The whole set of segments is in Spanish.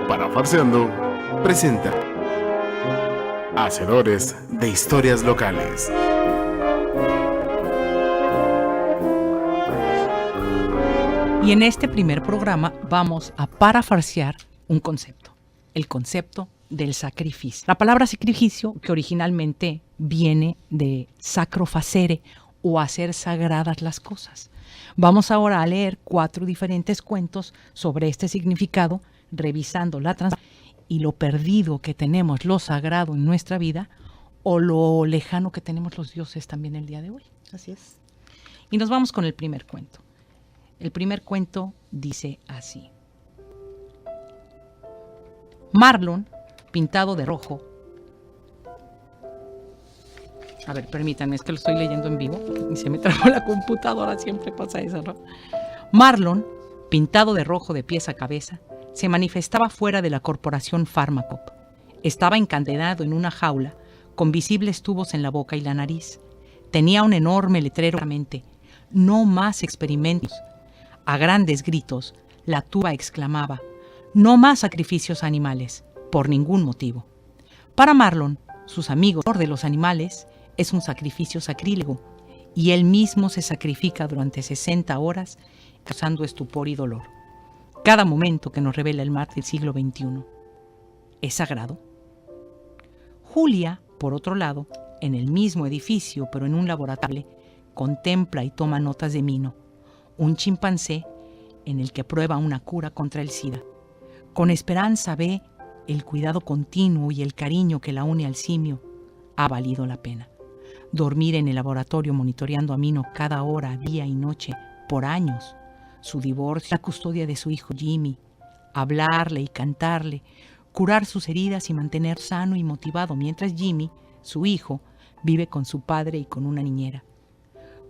Parafarseando presenta Hacedores de Historias Locales. Y en este primer programa vamos a parafarsear un concepto, el concepto del sacrificio. La palabra sacrificio, que originalmente viene de sacro facere o hacer sagradas las cosas. Vamos ahora a leer 4 diferentes cuentos sobre este significado, revisando la transformación y lo perdido que tenemos lo sagrado en nuestra vida o lo lejano que tenemos los dioses también el día de hoy. Así es. Y nos vamos con el primer cuento. El primer cuento dice así. Marlon, pintado de rojo. A ver, permítanme, es que lo estoy leyendo en vivo y se me trabó la computadora, siempre pasa eso, ¿no? Marlon, pintado de rojo de pies a cabeza, se manifestaba fuera de la corporación Pharmacop. Estaba encadenado en una jaula, con visibles tubos en la boca y la nariz. Tenía un enorme letrero en la mente. No más experimentos. A grandes gritos, la tuba exclamaba: no más sacrificios animales, por ningún motivo. Para Marlon, sus amigos de los animales es un sacrificio sacrílego, y él mismo se sacrifica durante 60 horas, causando estupor y dolor. Cada momento que nos revela el mar del siglo XXI es sagrado. Julia, por otro lado, en el mismo edificio, pero en un laboratorio, contempla y toma notas de Mino, un chimpancé en el que prueba una cura contra el SIDA. Con esperanza ve el cuidado continuo y el cariño que la une al simio. Ha valido la pena. Dormir en el laboratorio monitoreando a Mino cada hora, día y noche, por años. Su divorcio, la custodia de su hijo Jimmy, hablarle y cantarle, curar sus heridas y mantener sano y motivado mientras Jimmy, su hijo, vive con su padre y con una niñera.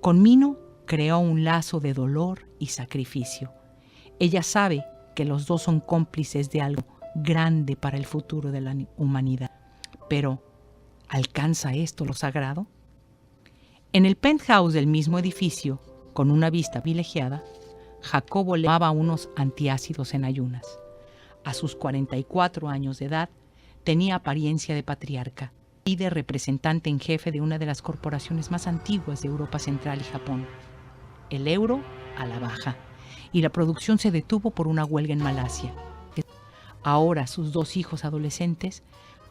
Con Mino creó un lazo de dolor y sacrificio. Ella sabe que los dos son cómplices de algo grande para el futuro de la humanidad. Pero, ¿alcanza esto lo sagrado? En el penthouse del mismo edificio, con una vista privilegiada, Jacobo le tomaba unos antiácidos en ayunas. A sus 44 años de edad, tenía apariencia de patriarca y de representante en jefe de una de las corporaciones más antiguas de Europa Central y Japón. El euro a la baja, y la producción se detuvo por una huelga en Malasia. Ahora sus 2 hijos adolescentes,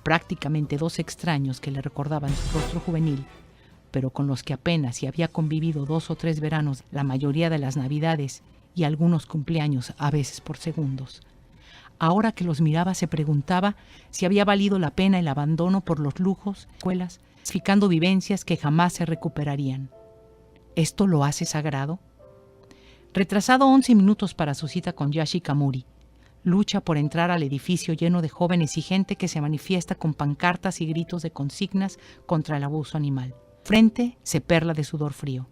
prácticamente 2 extraños que le recordaban su rostro juvenil, pero con los que apenas si había convivido 2 o 3 veranos, la mayoría de las navidades y algunos cumpleaños, a veces por segundos. Ahora que los miraba se preguntaba si había valido la pena el abandono por los lujos, escuelas, sacrificando vivencias que jamás se recuperarían. ¿Esto lo hace sagrado? Retrasado 11 minutos para su cita con Yashi Kamuri, lucha por entrar al edificio lleno de jóvenes y gente que se manifiesta con pancartas y gritos de consignas contra el abuso animal. Frente se perla de sudor frío.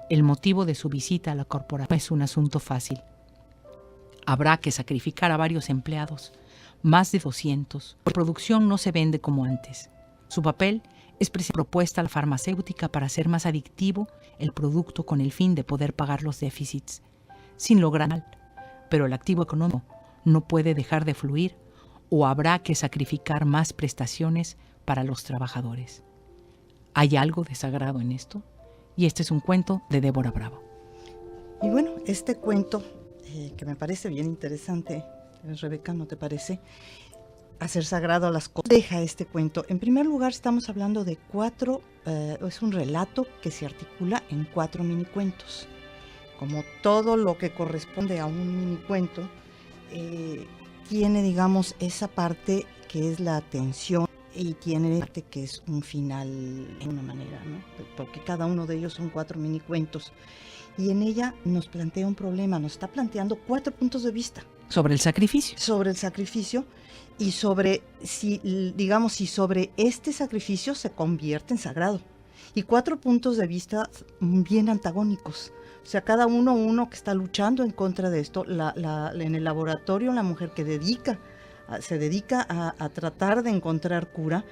El motivo de su visita a la corporación es un asunto fácil. Habrá que sacrificar a varios empleados, más de 200. La producción no se vende como antes. Su papel es propuesta a la farmacéutica para hacer más adictivo el producto con el fin de poder pagar los déficits, sin lograr mal. Pero el activo económico no puede dejar de fluir o habrá que sacrificar más prestaciones para los trabajadores. ¿Hay algo de sagrado en esto? Y este es un cuento de Débora Bravo. Y bueno, este cuento, que me parece bien interesante, Rebeca, ¿no te parece? Hacer sagrado a las cosas. Deja este cuento. En primer lugar, estamos hablando de 4, es un relato que se articula en 4 minicuentos. Como todo lo que corresponde a un minicuento, tiene, digamos, esa parte que es la tensión y tiene parte que es un final de una manera, ¿no? Porque cada uno de ellos son 4 minicuentos. Y en ella nos plantea un problema, nos está planteando 4 puntos de vista. Sobre el sacrificio. Sobre el sacrificio y sobre si, digamos, si sobre este sacrificio se convierte en sagrado. Y 4 puntos de vista bien antagónicos. O sea, cada uno que está luchando en contra de esto. En el laboratorio, la mujer que se dedica a tratar de encontrar cura.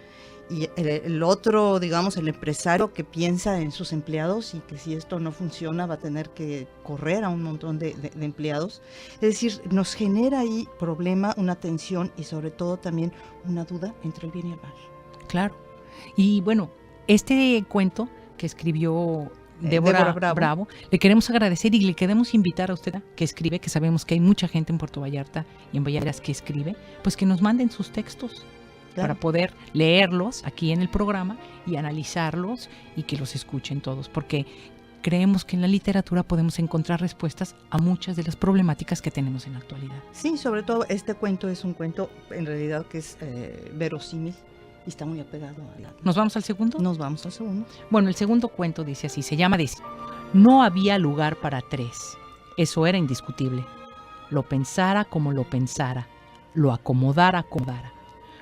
y el otro, digamos, el empresario que piensa en sus empleados y que si esto no funciona va a tener que correr a un montón de empleados. Es decir, nos genera ahí problema, una tensión y sobre todo también una duda entre el bien y el mal. Claro. Y bueno, este cuento que escribió Débora Bravo, le queremos agradecer y le queremos invitar a usted que escribe, que sabemos que hay mucha gente en Puerto Vallarta y en Vallartas que escribe, pues que nos manden sus textos. Claro. Para poder leerlos aquí en el programa y analizarlos y que los escuchen todos, porque creemos que en la literatura podemos encontrar respuestas a muchas de las problemáticas que tenemos en la actualidad. Sí, sobre todo este cuento es un cuento en realidad que es verosímil y está muy apegado a la... ¿Nos vamos al segundo? Nos vamos al segundo. Bueno, el segundo cuento dice así, se llama No había lugar para tres, eso era indiscutible. Lo pensara como lo pensara, lo acomodara.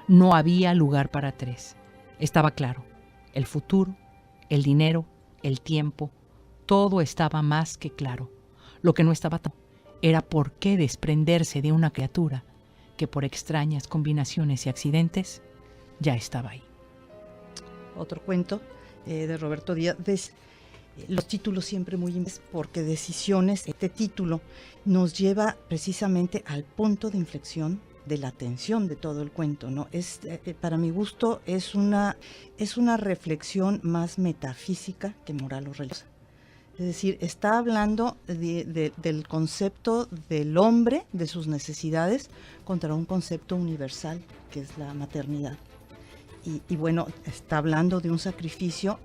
No había lugar para tres. Estaba claro. El futuro, el dinero, el tiempo, todo estaba más que claro. Lo que no estaba era por qué desprenderse de una criatura que por extrañas combinaciones y accidentes ya estaba ahí. Otro cuento de Roberto Díaz. Los títulos siempre muy importantes porque Decisiones, este título nos lleva precisamente al punto de inflexión de la tensión de todo el cuento, ¿no? Para mi gusto es una reflexión más metafísica que moral o religiosa. Es decir, está hablando del concepto del hombre, de sus necesidades, contra un concepto universal, que es la maternidad. Y bueno, está hablando de un sacrificio,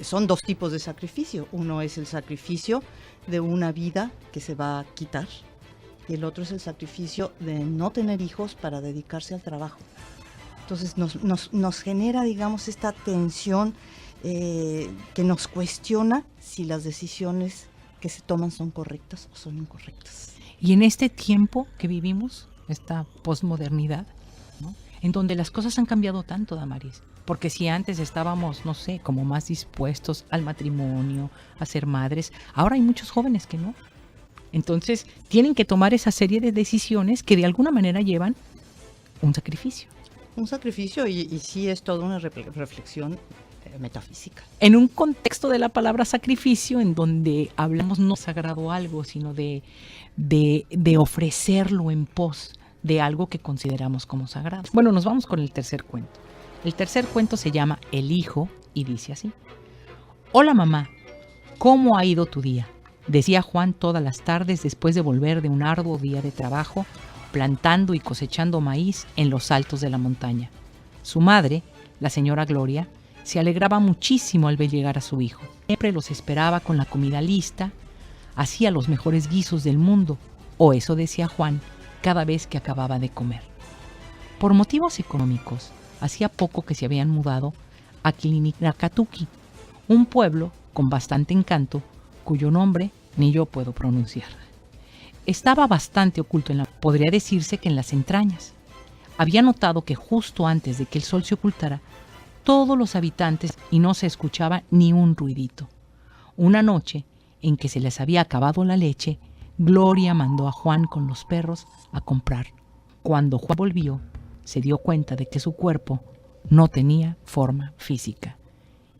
son dos tipos de sacrificio. Uno es el sacrificio de una vida que se va a quitar, y el otro es el sacrificio de no tener hijos para dedicarse al trabajo. Entonces nos genera, digamos, esta tensión que nos cuestiona si las decisiones que se toman son correctas o son incorrectas. Y en este tiempo que vivimos, esta posmodernidad, ¿no?, en donde las cosas han cambiado tanto, Damaris, porque si antes estábamos, no sé, como más dispuestos al matrimonio, a ser madres, ahora hay muchos jóvenes que no. Entonces tienen que tomar esa serie de decisiones que de alguna manera llevan un sacrificio. Un sacrificio y sí es toda una reflexión metafísica. En un contexto de la palabra sacrificio en donde hablamos no sagrado algo, sino de ofrecerlo en pos de algo que consideramos como sagrado. Bueno, nos vamos con el tercer cuento. El tercer cuento se llama El Hijo y dice así. Hola mamá, ¿cómo ha ido tu día?, decía Juan todas las tardes después de volver de un arduo día de trabajo, plantando y cosechando maíz en los altos de la montaña. Su madre, la señora Gloria, se alegraba muchísimo al ver llegar a su hijo. Siempre los esperaba con la comida lista, hacía los mejores guisos del mundo, o eso decía Juan cada vez que acababa de comer. Por motivos económicos, hacía poco que se habían mudado a Quilinacatuqui, un pueblo con bastante encanto, cuyo nombre ni yo puedo pronunciar. Estaba bastante oculto podría decirse que en las entrañas. Había notado que justo antes de que el sol se ocultara, todos los habitantes y no se escuchaba ni un ruidito. Una noche, en que se les había acabado la leche, Gloria mandó a Juan con los perros a comprar. Cuando Juan volvió, se dio cuenta de que su cuerpo no tenía forma física.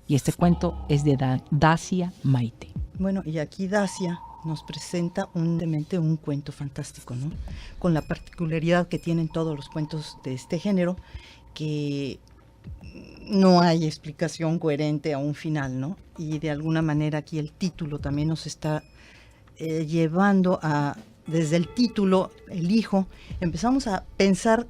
Y este cuento es de Dacia Maite. Bueno, y aquí Dacia nos presenta un cuento fantástico, ¿no? Con la particularidad que tienen todos los cuentos de este género, que no hay explicación coherente a un final, ¿no? Y de alguna manera aquí el título también nos está llevando a, desde el título, el hijo, empezamos a pensar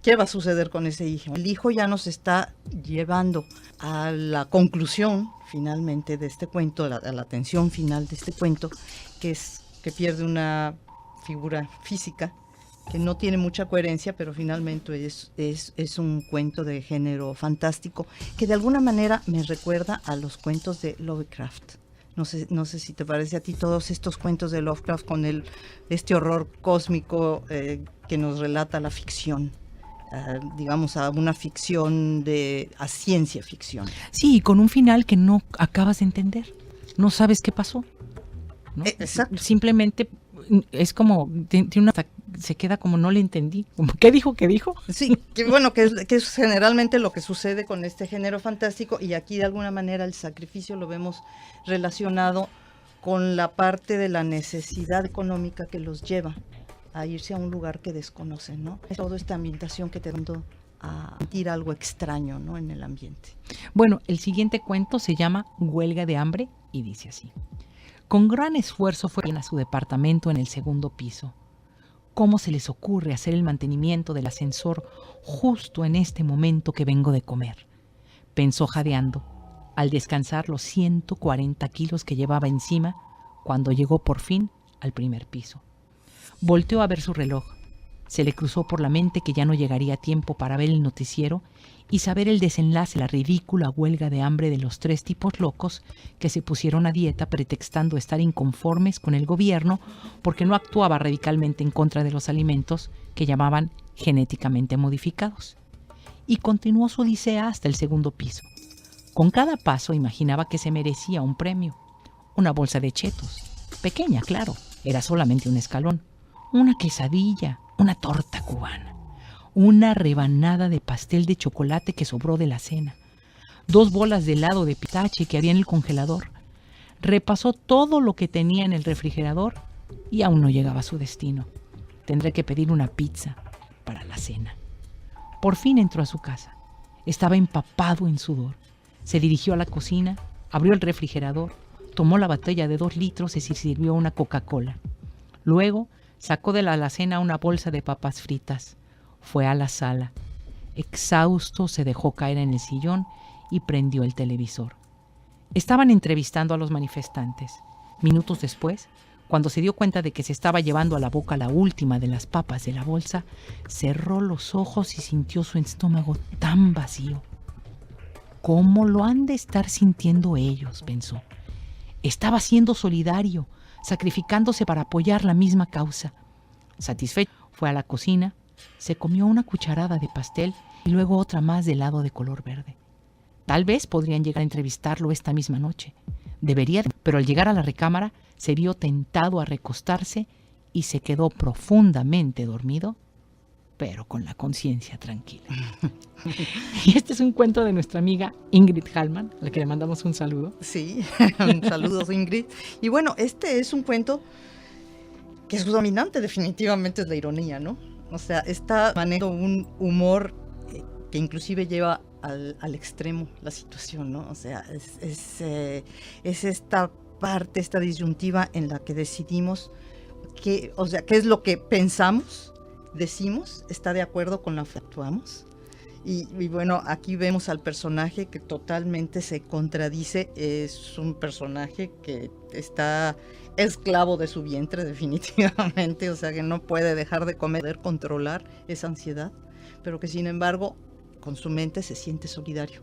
qué va a suceder con ese hijo. El hijo ya nos está llevando a la conclusión finalmente de este cuento, a la tensión final de este cuento, que es que pierde una figura física que no tiene mucha coherencia, pero finalmente es un cuento de género fantástico que de alguna manera me recuerda a los cuentos de Lovecraft. No sé si te parece a ti todos estos cuentos de Lovecraft con este horror cósmico que nos relata la ficción. Digamos, a una ficción a ciencia ficción. Sí, con un final que no acabas de entender. No sabes qué pasó, ¿no? Exacto. Simplemente es como, tiene una se queda como no le entendí. Como, ¿qué dijo? ¿Qué dijo? Sí, que bueno, que es generalmente lo que sucede con este género fantástico, y aquí de alguna manera el sacrificio lo vemos relacionado con la parte de la necesidad económica que los lleva a irse a un lugar que desconocen, ¿no? Es toda esta ambientación que te da a sentir algo extraño, ¿no?, en el ambiente. Bueno, el siguiente cuento se llama Huelga de hambre y dice así. Con gran esfuerzo fueron a su departamento en el segundo piso. ¿Cómo se les ocurre hacer el mantenimiento del ascensor justo en este momento que vengo de comer?, pensó jadeando, al descansar los 140 kilos que llevaba encima cuando llegó por fin al primer piso. Volteó a ver su reloj. Se le cruzó por la mente que ya no llegaría a tiempo para ver el noticiero y saber el desenlace de la ridícula huelga de hambre de los 3 tipos locos que se pusieron a dieta pretextando estar inconformes con el gobierno porque no actuaba radicalmente en contra de los alimentos que llamaban genéticamente modificados. Y continuó su odisea hasta el segundo piso. Con cada paso imaginaba que se merecía un premio. Una bolsa de chetos. Pequeña, claro. Era solamente un escalón. Una quesadilla. Una torta cubana. Una rebanada de pastel de chocolate que sobró de la cena. 2 bolas de helado de pistache que había en el congelador. Repasó todo lo que tenía en el refrigerador y aún no llegaba a su destino. Tendré que pedir una pizza para la cena. Por fin entró a su casa. Estaba empapado en sudor. Se dirigió a la cocina, abrió el refrigerador, tomó la botella de 2 litros y se sirvió una Coca-Cola. Luego sacó de la alacena una bolsa de papas fritas. Fue a la sala. Exhausto, se dejó caer en el sillón y prendió el televisor. Estaban entrevistando a los manifestantes. Minutos después, cuando se dio cuenta de que se estaba llevando a la boca la última de las papas de la bolsa, cerró los ojos y sintió su estómago tan vacío. ¿Cómo lo han de estar sintiendo ellos?, pensó. Estaba siendo solidario, sacrificándose para apoyar la misma causa. Satisfecho, fue a la cocina, se comió una cucharada de pastel y luego otra más de helado de color verde. Tal vez podrían llegar a entrevistarlo esta misma noche. Debería, pero al llegar a la recámara se vio tentado a recostarse y se quedó profundamente dormido, pero con la conciencia tranquila. Y este es un cuento de nuestra amiga Ingrid Hallman, a la que le mandamos un saludo. Sí, saludos Ingrid. Y bueno, este es un cuento que su dominante definitivamente es la ironía, ¿no? O sea, está manejando un humor que inclusive lleva al extremo la situación, ¿no? O sea, es esta parte, esta disyuntiva en la que decidimos qué es lo que pensamos, decimos, está de acuerdo con lo que actuamos. Y bueno, aquí vemos al personaje que totalmente se contradice. Es un personaje que está esclavo de su vientre definitivamente, o sea que no puede dejar de comer, poder controlar esa ansiedad, pero que sin embargo con su mente se siente solidario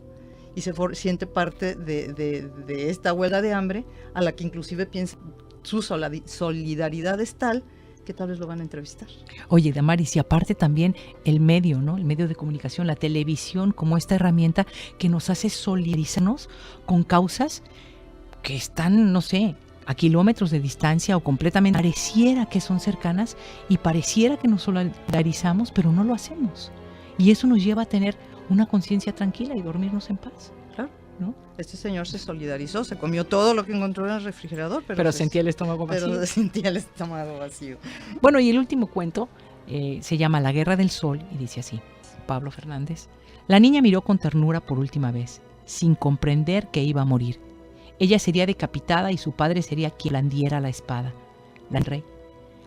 y se siente parte de esta huelga de hambre, a la que inclusive piensa su solidaridad es tal que tal vez lo van a entrevistar. Oye, Damaris, y aparte también el medio, ¿no? El medio de comunicación, la televisión, como esta herramienta que nos hace solidarizarnos con causas que están, no sé, a kilómetros de distancia o completamente, pareciera que son cercanas y pareciera que nos solidarizamos, pero no lo hacemos. Y eso nos lleva a tener una conciencia tranquila y dormirnos en paz. Claro, ¿no? Este señor se solidarizó, se comió todo lo que encontró en el refrigerador, pero sentía el estómago vacío. Pero sentía el estómago vacío. Bueno, y el último cuento se llama La Guerra del Sol y dice así, Pablo Fernández. La niña miró con ternura por última vez, sin comprender que iba a morir. Ella sería decapitada y su padre sería quien blandiera la espada, el rey.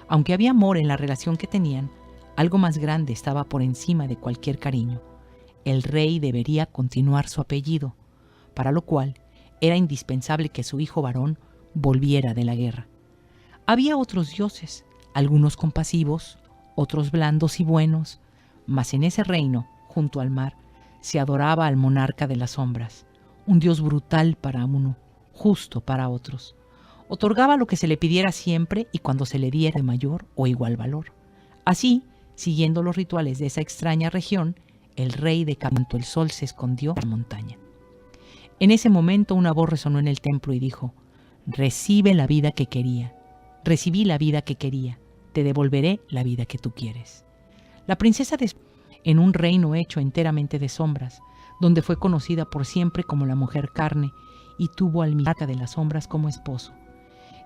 Aunque había amor en la relación que tenían, algo más grande estaba por encima de cualquier cariño. El rey debería continuar su apellido, para lo cual era indispensable que su hijo varón volviera de la guerra. Había otros dioses, algunos compasivos, otros blandos y buenos, mas en ese reino, junto al mar, se adoraba al monarca de las sombras, un dios brutal para uno, justo para otros. Otorgaba lo que se le pidiera siempre y cuando se le diera de mayor o igual valor. Así, siguiendo los rituales de esa extraña región, el rey de cuanto el sol se escondió en la montaña. En ese momento una voz resonó en el templo y dijo: «Recibe la vida que quería. Recibí la vida que quería. te devolveré la vida que tú quieres. La princesa en un reino hecho enteramente de sombras, donde fue conocida por siempre como la mujer carne y tuvo al monarca de las sombras como esposo,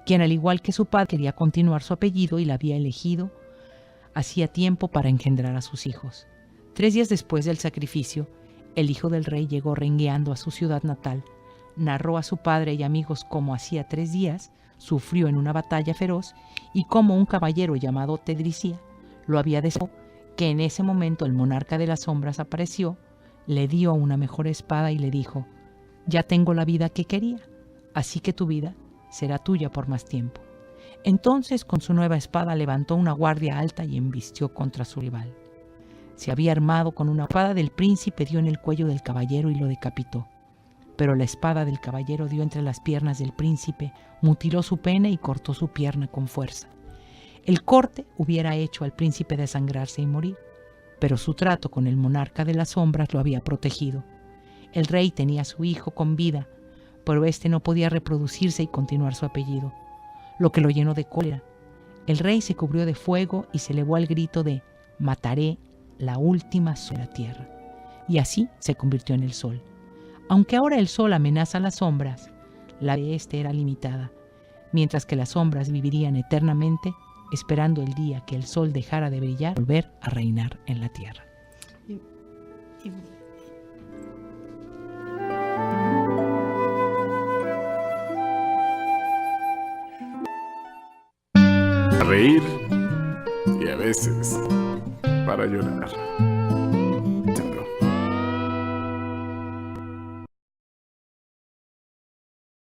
quien al igual que su padre quería continuar su apellido y la había elegido hacía tiempo para engendrar a sus hijos. 3 días después del sacrificio, el hijo del rey llegó rengueando a su ciudad natal, narró a su padre y amigos cómo hacía 3 días sufrió en una batalla feroz y cómo un caballero llamado Tedricía lo había deseado, que en ese momento el monarca de las sombras apareció, le dio una mejor espada y le dijo: ya tengo la vida que quería, así que tu vida será tuya por más tiempo. Entonces con su nueva espada levantó una guardia alta y embistió contra su rival. Se había armado con una espada del príncipe, dio en el cuello del caballero y lo decapitó. Pero la espada del caballero dio entre las piernas del príncipe, mutiló su pene y cortó su pierna con fuerza. El corte hubiera hecho al príncipe desangrarse y morir, pero su trato con el monarca de las sombras lo había protegido. El rey tenía a su hijo con vida, pero éste no podía reproducirse y continuar su apellido, lo que lo llenó de cólera. El rey se cubrió de fuego y se elevó al grito de «Mataré la última sola de la tierra», y así se convirtió en el sol. Aunque ahora el sol amenaza las sombras, la de este era limitada, mientras que las sombras vivirían eternamente, esperando el día que el sol dejara de brillar y volver a reinar en la tierra. A reír y a veces para llorar.